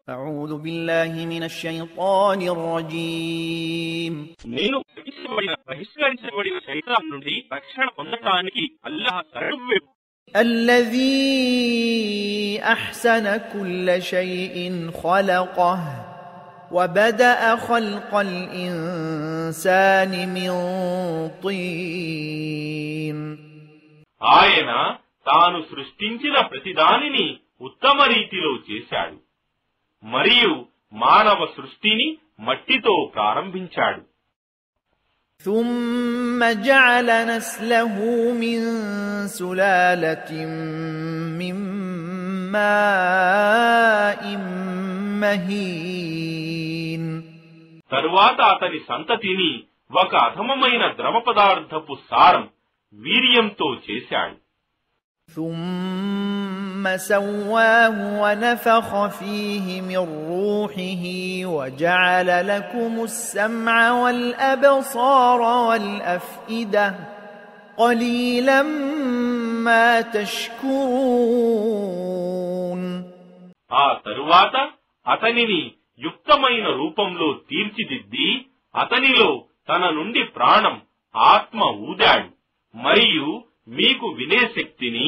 أعوذ بالله من الشيطان الرجيم నేను బహిష్కరించబడిన శైతాన్ నుండి రక్షణ పొందటానికి అల్లాహ్ శరణు الذي أحسن كل شيء خلقه وبدأ خلق الإنسان من طين ఆయన తాను సృష్టించిన ప్రతిదానిని ఉత్తమ రీతిలో చేశాడు మరియు మానవ సృష్టిని మట్టితో ప్రారంభించాడు. ثم جعل نسله من سلالة من ماء مهين తరువాత అతని సంతతిని ఒక అధమమైన ద్రవ పదార్థపు సారం వీర్యంతో చేశాడు. ثم سواه ونفخ فيه من روحه وجعل لكم السمع والأبصار والأفئدة قليلا ما تشكرون ఆ తరువాత అతనిని యుక్తమైన రూపంలో తీర్చిదిద్ది అతనిలో తన నుండి ప్రాణం ఆత్మ ఊదాడు మరియు మీకు వినే శక్తిని,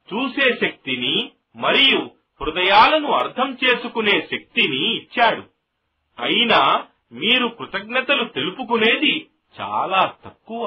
చూసే శక్తిని మరియు హృదయాలను అర్థం చేసుకునే శక్తిని ఇచ్చాడు. అయినా మీరు కృతజ్ఞతలు తెలుపుకునేది చాలా తక్కువ.